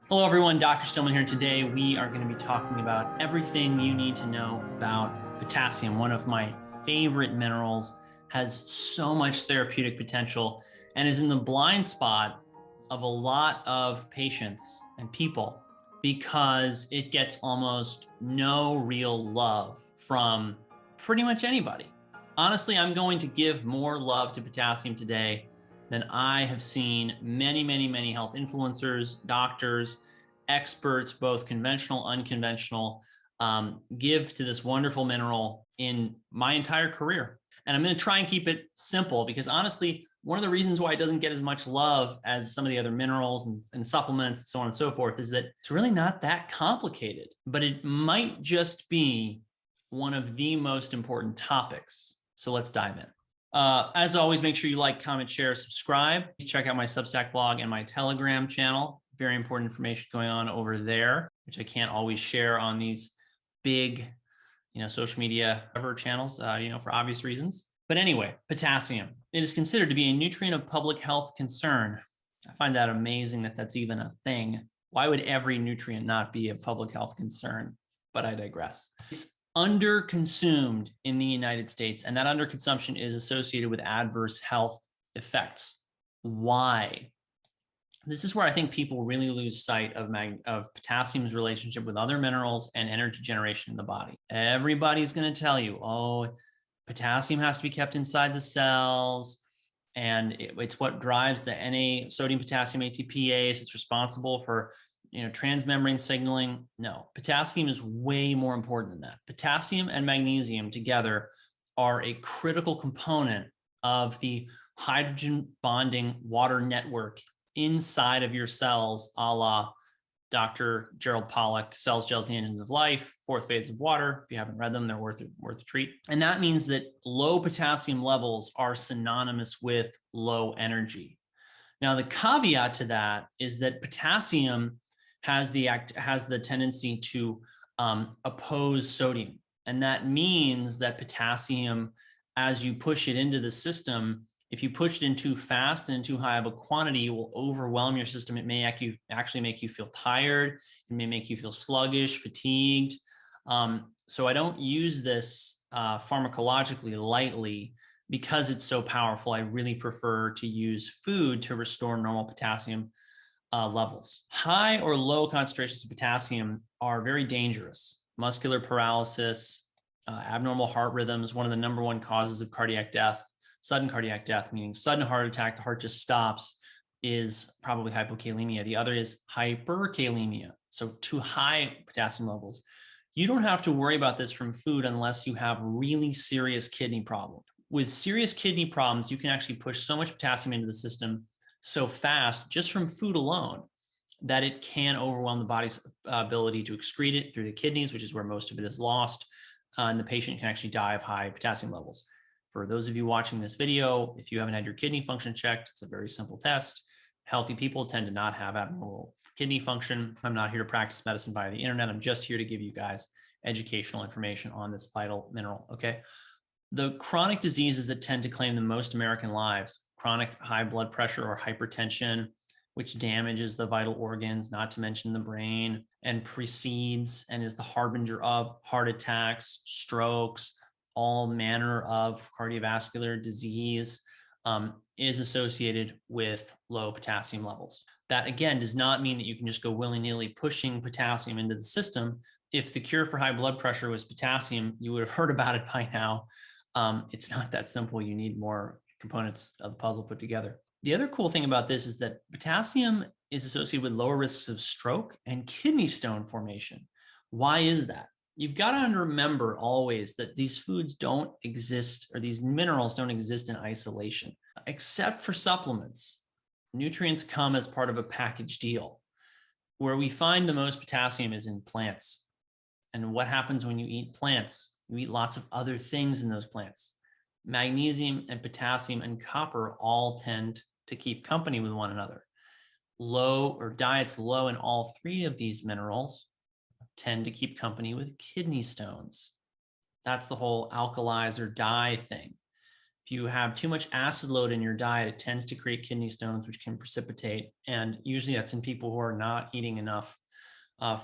Hello everyone, Dr. Stillman here. Today we are going to be talking about everything you need to know about potassium, one of my favorite minerals, has so much therapeutic potential and is in the blind spot of a lot of patients and people because it gets almost no real love from pretty much anybody. Honestly, I'm going to give more love to potassium today than I have seen many health influencers, doctors, experts, both conventional, unconventional, give to this wonderful mineral in my entire career. And I'm going to try and keep it simple because honestly, one of the reasons why it doesn't get as much love as some of the other minerals and supplements and so on and so forth is that it's really not that complicated, but it might just be one of the most important topics. So let's dive in. As always, make sure you like, comment, share, subscribe. Check out my Substack blog and my Telegram channel. Very important information going on over there, which I can't always share on these big, social media channels, for obvious reasons. But anyway, potassium. It is considered to be a nutrient of public health concern. I find that amazing that that's even a thing. Why would every nutrient not be a public health concern? But I digress. It's underconsumed in the United States, and that underconsumption is associated with adverse health effects. Why? This is where I think people really lose sight of potassium's relationship with other minerals and energy generation in the body. Everybody's going to tell you, oh, potassium has to be kept inside the cells, and it's what drives the sodium potassium ATPase. It's responsible for transmembrane signaling. No, potassium is way more important than that. Potassium and magnesium together are a critical component of the hydrogen bonding water network inside of your cells, a la Dr. Gerald Pollack, Cells, Gels, the Engines of Life, Fourth Phase of Water. If you haven't read them, they're worth a treat. And that means that low potassium levels are synonymous with low energy. Now, the caveat to that is that potassium has the tendency to oppose sodium. And that means that potassium, as you push it into the system, if you push it in too fast and in too high of a quantity, it will overwhelm your system. It may actually make you feel tired. It may make you feel sluggish, fatigued. So I don't use this pharmacologically lightly because it's so powerful. I really prefer to use food to restore normal potassium levels. High or low concentrations of potassium are very dangerous. Muscular paralysis, abnormal heart rhythms, one of the #1 causes of cardiac death. Sudden cardiac death, meaning sudden heart attack, the heart just stops, is probably hypokalemia. The other is hyperkalemia, so too high potassium levels. You don't have to worry about this from food unless you have really serious kidney problems. With serious kidney problems, you can actually push so much potassium into the system so fast just from food alone that it can overwhelm the body's ability to excrete it through the kidneys, which is where most of it is lost, and the patient can actually die of high potassium levels. For those of you watching this video, if you haven't had your kidney function checked, it's a very simple test. Healthy people tend to not have abnormal kidney function. I'm not here to practice medicine via the internet. I'm just here to give you guys educational information on this vital mineral, okay? The chronic diseases that tend to claim the most American lives, chronic high blood pressure or hypertension, which damages the vital organs, not to mention the brain, and precedes and is the harbinger of heart attacks, strokes, all manner of cardiovascular disease, is associated with low potassium levels. That again does not mean that you can just go willy-nilly pushing potassium into the system. If the cure for high blood pressure was potassium, you would have heard about it by now. It's not that simple. You need more components of the puzzle put together. The other cool thing about this is that potassium is associated with lower risks of stroke and kidney stone formation. Why is that? You've got to remember always that these foods don't exist, or these minerals don't exist in isolation. Except for supplements, nutrients come as part of a package deal. Where we find the most potassium is in plants. And what happens when you eat plants? You eat lots of other things in those plants. Magnesium and potassium and copper all tend to keep company with one another. Diets low in all three of these minerals tend to keep company with kidney stones. That's the whole alkalize or die thing. If you have too much acid load in your diet, it tends to create kidney stones, which can precipitate. And usually that's in people who are not eating enough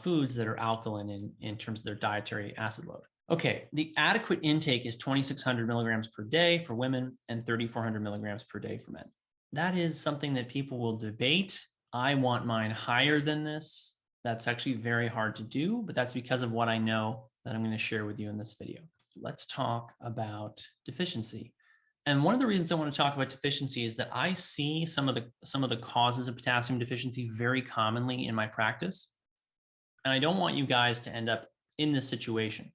foods that are alkaline in terms of their dietary acid load. Okay, the adequate intake is 2,600 milligrams per day for women and 3,400 milligrams per day for men. That is something that people will debate. I want mine higher than this. That's actually very hard to do, but that's because of what I know that I'm going to share with you in this video. Let's talk about deficiency. And one of the reasons I want to talk about deficiency is that I see some of the causes of potassium deficiency very commonly in my practice. And I don't want you guys to end up in this situation.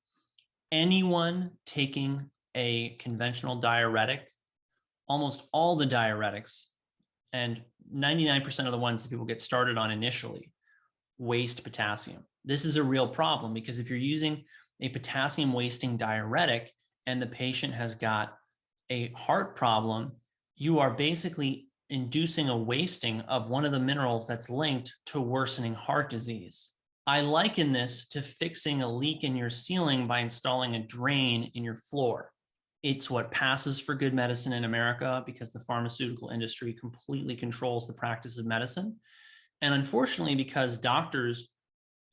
Anyone taking a conventional diuretic, almost all the diuretics, and 99% of the ones that people get started on initially, waste potassium. This is a real problem because if you're using a potassium wasting diuretic and the patient has got a heart problem, you are basically inducing a wasting of one of the minerals that's linked to worsening heart disease. I liken this to fixing a leak in your ceiling by installing a drain in your floor. It's what passes for good medicine in America because the pharmaceutical industry completely controls the practice of medicine. And unfortunately, because doctors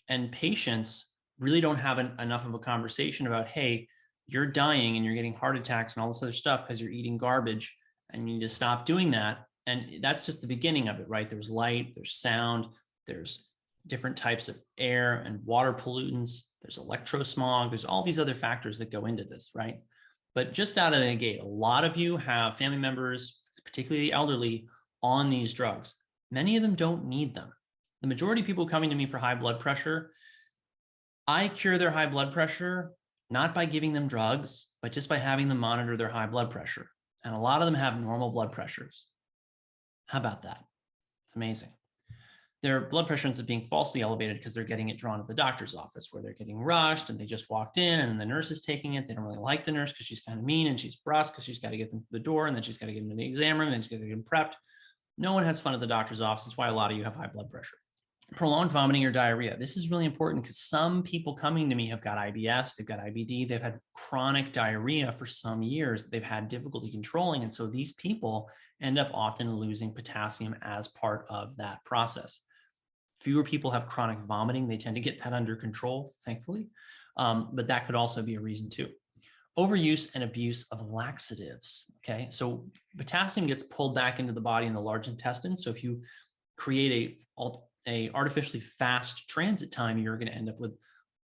and patients really don't have enough of a conversation about, hey, you're dying and you're getting heart attacks and all this other stuff because you're eating garbage and you need to stop doing that. And that's just the beginning of it, right? There's light, there's sound, there's different types of air and water pollutants, there's electrosmog, there's all these other factors that go into this, right? But just out of the gate, a lot of you have family members, particularly the elderly, on these drugs. Many of them don't need them. The majority of people coming to me for high blood pressure, I cure their high blood pressure not by giving them drugs, but just by having them monitor their high blood pressure. And a lot of them have normal blood pressures. How about that? It's amazing. Their blood pressure ends up being falsely elevated because they're getting it drawn at the doctor's office where they're getting rushed and they just walked in and the nurse is taking it. They don't really like the nurse because she's kind of mean and she's brusque because she's got to get them to the door and then she's got to get them to the exam room and then she's got to get them prepped. No one has fun at the doctor's office. That's why a lot of you have high blood pressure. Prolonged vomiting or diarrhea. This is really important because some people coming to me have got IBS, they've got IBD, they've had chronic diarrhea for some years that they've had difficulty controlling. And so these people end up often losing potassium as part of that process. Fewer people have chronic vomiting. They tend to get that under control, thankfully. But that could also be a reason too. Overuse and abuse of laxatives. Okay, so potassium gets pulled back into the body in the large intestine. So if you create a artificially fast transit time, you're going to end up with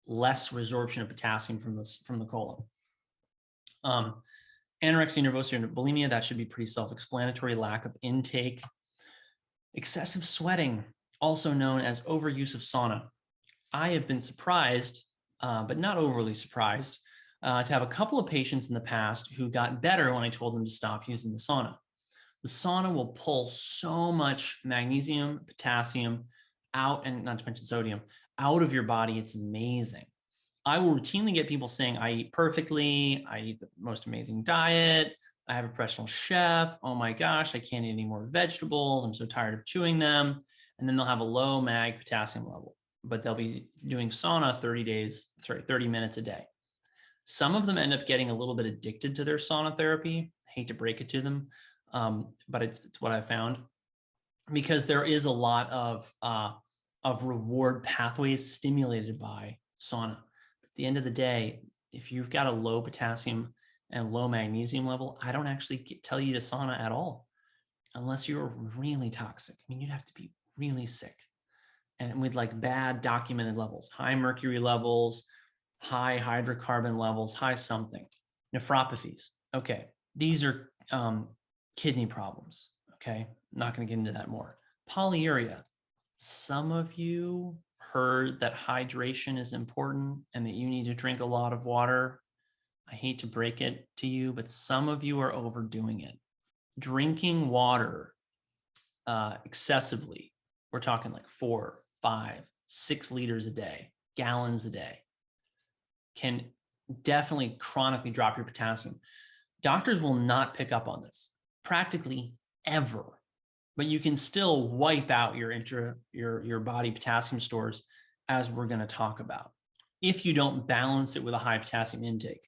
less resorption of potassium from the colon. Anorexia nervosa and bulimia, that should be pretty self-explanatory. Lack of intake. Excessive sweating, also known as overuse of sauna. I have been surprised, but not overly surprised, to have a couple of patients in the past who got better when I told them to stop using the sauna. The sauna will pull so much magnesium, potassium out, and not to mention sodium, out of your body. It's amazing. I will routinely get people saying, I eat perfectly, I eat the most amazing diet, I have a professional chef, oh my gosh, I can't eat any more vegetables, I'm so tired of chewing them. And then they'll have a low mag potassium level, but they'll be doing sauna 30 minutes a day. Some of them end up getting a little bit addicted to their sauna therapy. I hate to break it to them, but it's what I found, because there is a lot of reward pathways stimulated by sauna. At the end of the day, if you've got a low potassium and low magnesium level, I don't actually tell you to sauna at all, unless you're really toxic. I mean, you'd have to be really sick and with like bad documented levels, high mercury levels, high hydrocarbon levels, high something. Nephropathies. Okay, these are kidney problems. Okay, I'm not going to get into that more. Polyuria. Some of you heard that hydration is important and that you need to drink a lot of water. I hate to break it to you, but some of you are overdoing it. Drinking water excessively, we're talking like 4, 5, 6 liters a day, gallons a day, can definitely chronically drop your potassium. Doctors will not pick up on this practically ever, but you can still wipe out your body potassium stores, as we're going to talk about, if you don't balance it with a high potassium intake.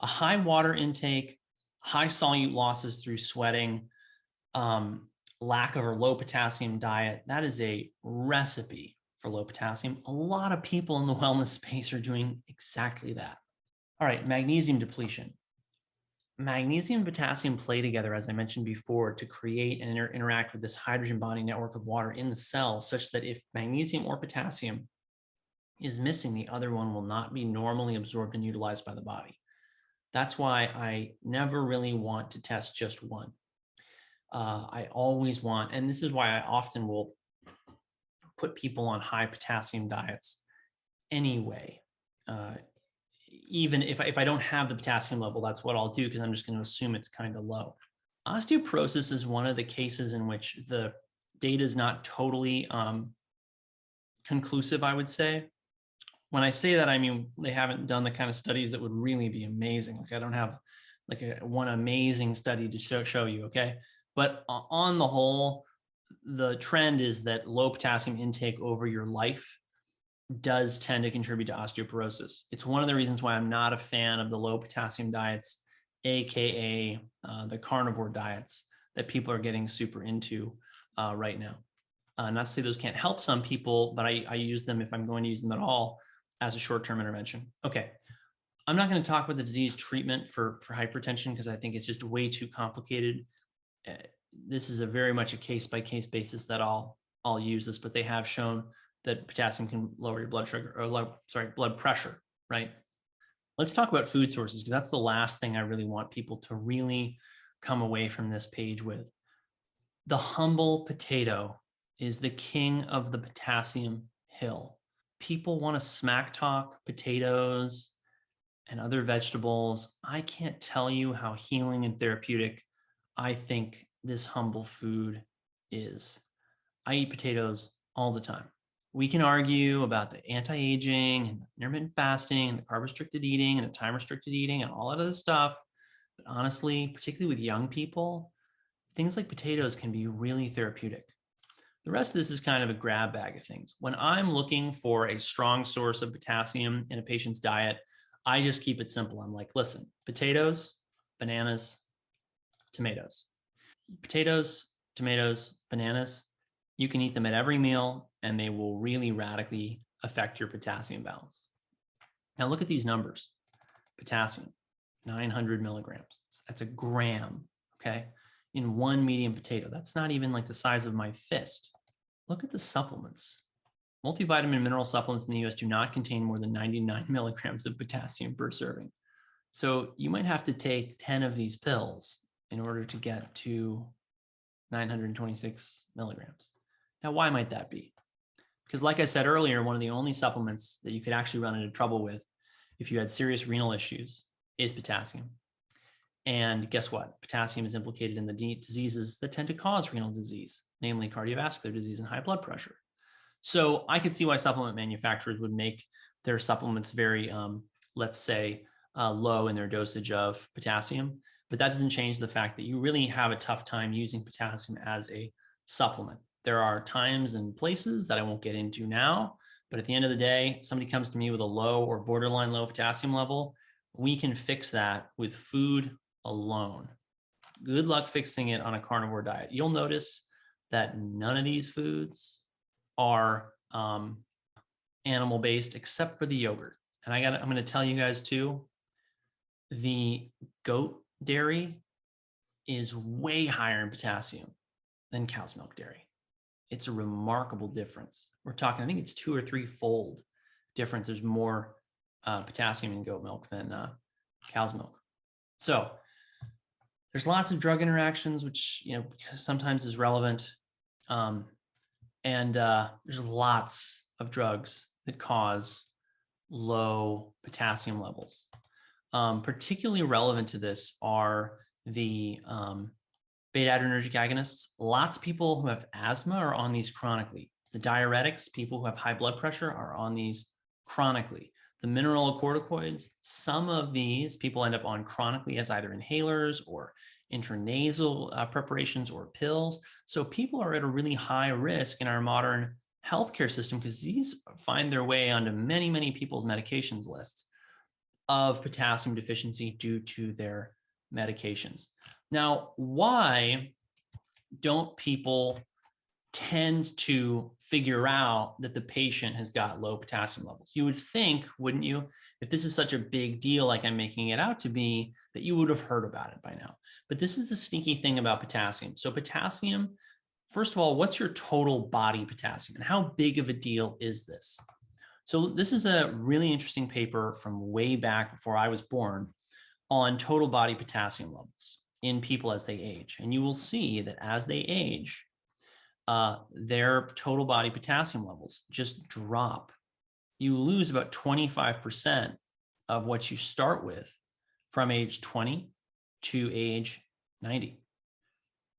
A high water intake high solute losses through sweating, lack of or low potassium diet, that is a recipe for low potassium. A lot of people in the wellness space are doing exactly that. All right, magnesium depletion. Magnesium and potassium play together, as I mentioned before, to create and interact with this hydrogen bonding network of water in the cell, such that if magnesium or potassium is missing, the other one will not be normally absorbed and utilized by the body. That's why I never really want to test just one. I always want, and this is why I often will put people on high potassium diets anyway. Even if I don't have the potassium level, that's what I'll do, because I'm just going to assume it's kind of low. Osteoporosis is one of the cases in which the data is not totally conclusive, I would say. When I say that, I mean, they haven't done the kind of studies that would really be amazing. Like, I don't have like one amazing study to show you, okay? But on the whole, the trend is that low potassium intake over your life does tend to contribute to osteoporosis. It's one of the reasons why I'm not a fan of the low potassium diets, AKA the carnivore diets that people are getting super into right now. Not to say those can't help some people, but I use them, if I'm going to use them at all, as a short-term intervention. Okay, I'm not going to talk about the disease treatment for hypertension, because I think it's just way too complicated. This is a very much a case-by-case basis that I'll use this, but they have shown that potassium can lower your blood sugar, or blood pressure, right? Let's talk about food sources, because that's the last thing I really want people to really come away from this page with. The humble potato is the king of the potassium hill. People want to smack talk potatoes and other vegetables. I can't tell you how healing and therapeutic I think this humble food is. I eat potatoes all the time. We can argue about the anti-aging and intermittent fasting and the carb-restricted eating and the time-restricted eating and all that other stuff. But honestly, particularly with young people, things like potatoes can be really therapeutic. The rest of this is kind of a grab bag of things. When I'm looking for a strong source of potassium in a patient's diet, I just keep it simple. I'm like, listen, potatoes, bananas, tomatoes. Potatoes, tomatoes, bananas, you can eat them at every meal and they will really radically affect your potassium balance. Now look at these numbers. Potassium, 900 milligrams. That's a gram, okay? In one medium potato. That's not even like the size of my fist. Look at the supplements. Multivitamin mineral supplements in the US do not contain more than 99 milligrams of potassium per serving. So you might have to take 10 of these pills in order to get to 926 milligrams. Now, why might that be? Because like I said earlier, one of the only supplements that you could actually run into trouble with if you had serious renal issues is potassium. And guess what? Potassium is implicated in the diseases that tend to cause renal disease, namely cardiovascular disease and high blood pressure. So I could see why supplement manufacturers would make their supplements very, let's say, low in their dosage of potassium. But that doesn't change the fact that you really have a tough time using potassium as a supplement. There are times and places that I won't get into now, but at the end of the day, somebody comes to me with a low or borderline low potassium level, we can fix that with food alone. Good luck fixing it on a carnivore diet. You'll notice that none of these foods are animal-based except for the yogurt. And I'm going to tell you guys too, the goat dairy is way higher in potassium than cow's milk dairy. It's a remarkable difference. We're talking, I think it's 2 or 3-fold difference. There's more potassium in goat milk than cow's milk. So there's lots of drug interactions, which, you know, sometimes is relevant. And there's lots of drugs that cause low potassium levels. Particularly relevant to this are the beta-adrenergic agonists. Lots of people who have asthma are on these chronically. The diuretics, people who have high blood pressure, are on these chronically. The mineralocorticoids, some of these people end up on chronically as either inhalers or intranasal preparations or pills. So people are at a really high risk in our modern healthcare system, because these find their way onto many, many people's medications lists of potassium deficiency due to their medications. Now, why don't people tend to figure out that the patient has got low potassium levels? You would think, wouldn't you, if this is such a big deal like I'm making it out to be, that you would have heard about it by now. But this is the sneaky thing about potassium. So potassium, first of all, what's your total body potassium and how big of a deal is this? So this is a really interesting paper from way back before I was born on total body potassium levels in people as they age. And you will see that as they age, their total body potassium levels just drop. You lose about 25% of what you start with from age 20 to age 90.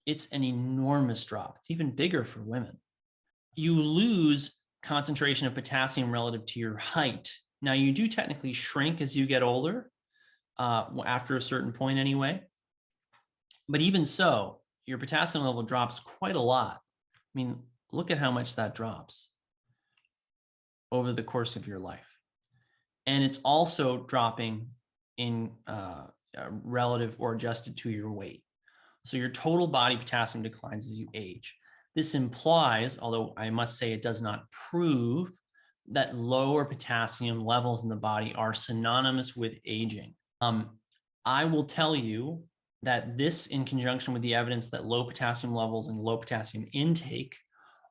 It's an enormous drop. It's even bigger for women. You lose concentration of potassium relative to your height. Now, you do technically shrink as you get older, after a certain point anyway. But even so, your potassium level drops quite a lot. I mean, look at how much that drops over the course of your life. And it's also dropping in relative or adjusted to your weight. So your total body potassium declines as you age. This implies, although I must say it does not prove, that lower potassium levels in the body are synonymous with aging. I will tell you that this, in conjunction with the evidence that low potassium levels and low potassium intake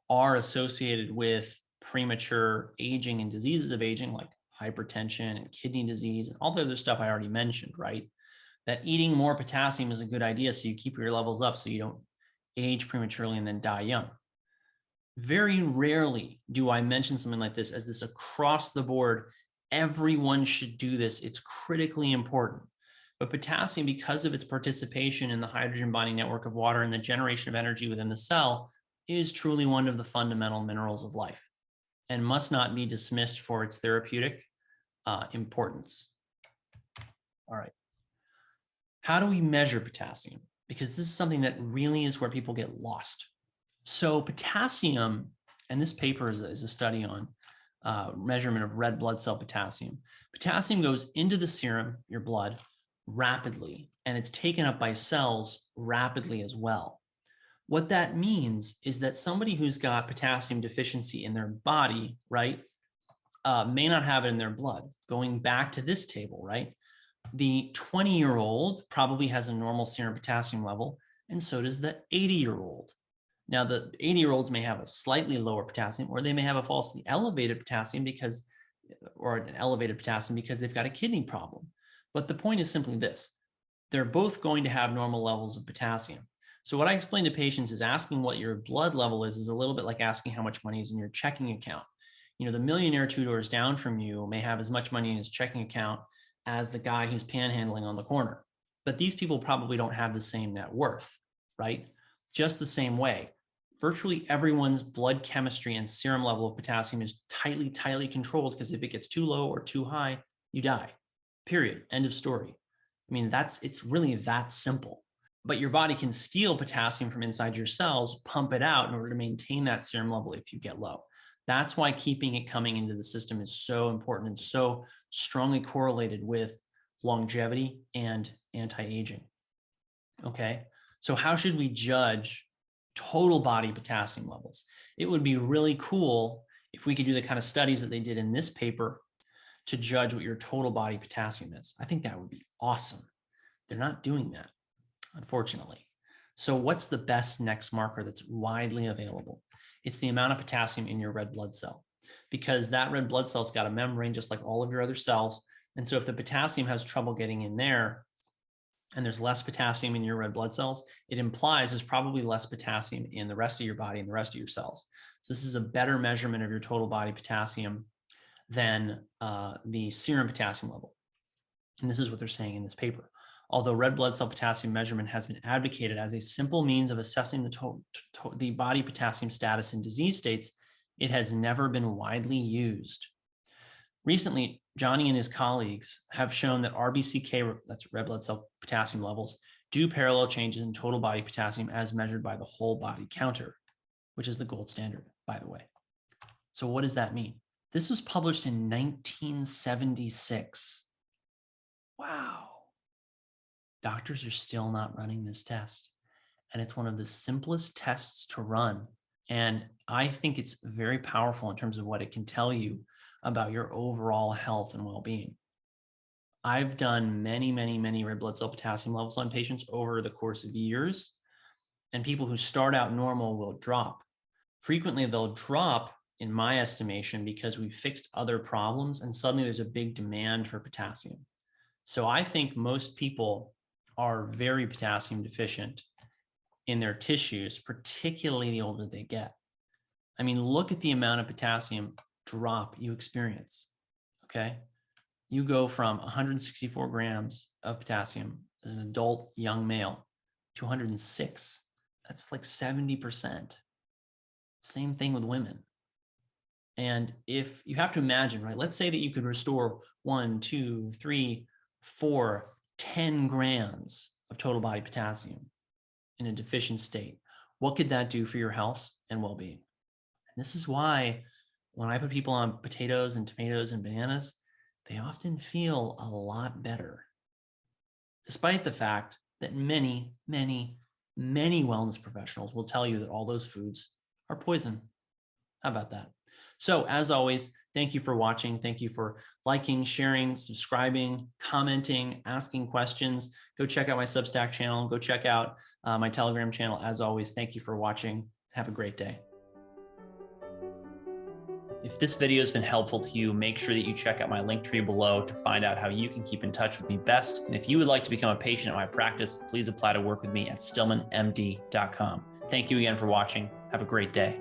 are associated with premature aging and diseases of aging like hypertension and kidney disease and all the other stuff I already mentioned, right? That eating more potassium is a good idea so you keep your levels up so you don't age prematurely and then die young. Very rarely do I mention something like this as this across the board. Everyone should do this. It's critically important. But potassium, because of its participation in the hydrogen bonding network of water and the generation of energy within the cell, is truly one of the fundamental minerals of life and must not be dismissed for its therapeutic importance. All right. How do we measure potassium? Because this is something that really is where people get lost. So potassium, and this paper is a study on measurement of red blood cell potassium. Potassium goes into the serum, your blood, rapidly, and it's taken up by cells rapidly as well. What that means is that somebody who's got potassium deficiency in their body, right, may not have it in their blood. Going back to this table, right, the 20-year-old probably has a normal serum potassium level, and so does the 80-year-old. Now, the 80-year-olds may have a slightly lower potassium, or they may have a falsely elevated potassium because, or an elevated potassium because they've got a kidney problem. But the point is simply this: they're both going to have normal levels of potassium. So what I explain to patients is asking what your blood level is a little bit like asking how much money is in your checking account. You know, the millionaire two doors down from you may have as much money in his checking account as the guy who's panhandling on the corner. But these people probably don't have the same net worth, right? Just the same way, virtually everyone's blood chemistry and serum level of potassium is tightly controlled, because if it gets too low or too high, you die. Period. End of story. I mean, it's really that simple. But your body can steal potassium from inside your cells, pump it out in order to maintain that serum level if you get low. That's why keeping it coming into the system is so important and so strongly correlated with longevity and anti-aging. Okay, so how should we judge total body potassium levels? It would be really cool if we could do the kind of studies that they did in this paper to judge what your total body potassium is. I think that would be awesome. They're not doing that, unfortunately. So what's the best next marker that's widely available? It's the amount of potassium in your red blood cell, because that red blood cell's got a membrane just like all of your other cells. And so if the potassium has trouble getting in there and there's less potassium in your red blood cells, it implies there's probably less potassium in the rest of your body and the rest of your cells. So this is a better measurement of your total body potassium than the serum potassium level. And this is what they're saying in this paper. Although red blood cell potassium measurement has been advocated as a simple means of assessing the body potassium status in disease states, it has never been widely used. Recently, Johnny and his colleagues have shown that RBCK, that's red blood cell potassium levels, do parallel changes in total body potassium as measured by the whole body counter, which is the gold standard, by the way. So what does that mean? This was published in 1976. Wow. Doctors are still not running this test. And it's one of the simplest tests to run. And I think it's very powerful in terms of what it can tell you about your overall health and well-being. I've done many, many, many red blood cell potassium levels on patients over the course of years. And people who start out normal will drop. Frequently, they'll drop, in my estimation, because we've fixed other problems and suddenly there's a big demand for potassium. So I think most people are very potassium deficient in their tissues, particularly the older they get. I mean, look at the amount of potassium drop you experience, okay? You go from 164 grams of potassium as an adult young male to 106. That's like 70%. Same thing with women. And if you have to imagine, right, let's say that you could restore 1, 2, 3, 4, 10 grams of total body potassium in a deficient state. What could that do for your health and well-being? And this is why when I put people on potatoes and tomatoes and bananas, they often feel a lot better, despite the fact that many, many, many wellness professionals will tell you that all those foods are poison. How about that? So as always, thank you for watching. Thank you for liking, sharing, subscribing, commenting, asking questions. Go check out my Substack channel. Go check out my Telegram channel. As always, thank you for watching. Have a great day. If this video has been helpful to you, make sure that you check out my link tree below to find out how you can keep in touch with me best. And if you would like to become a patient at my practice, please apply to work with me at stillmanmd.com. Thank you again for watching. Have a great day.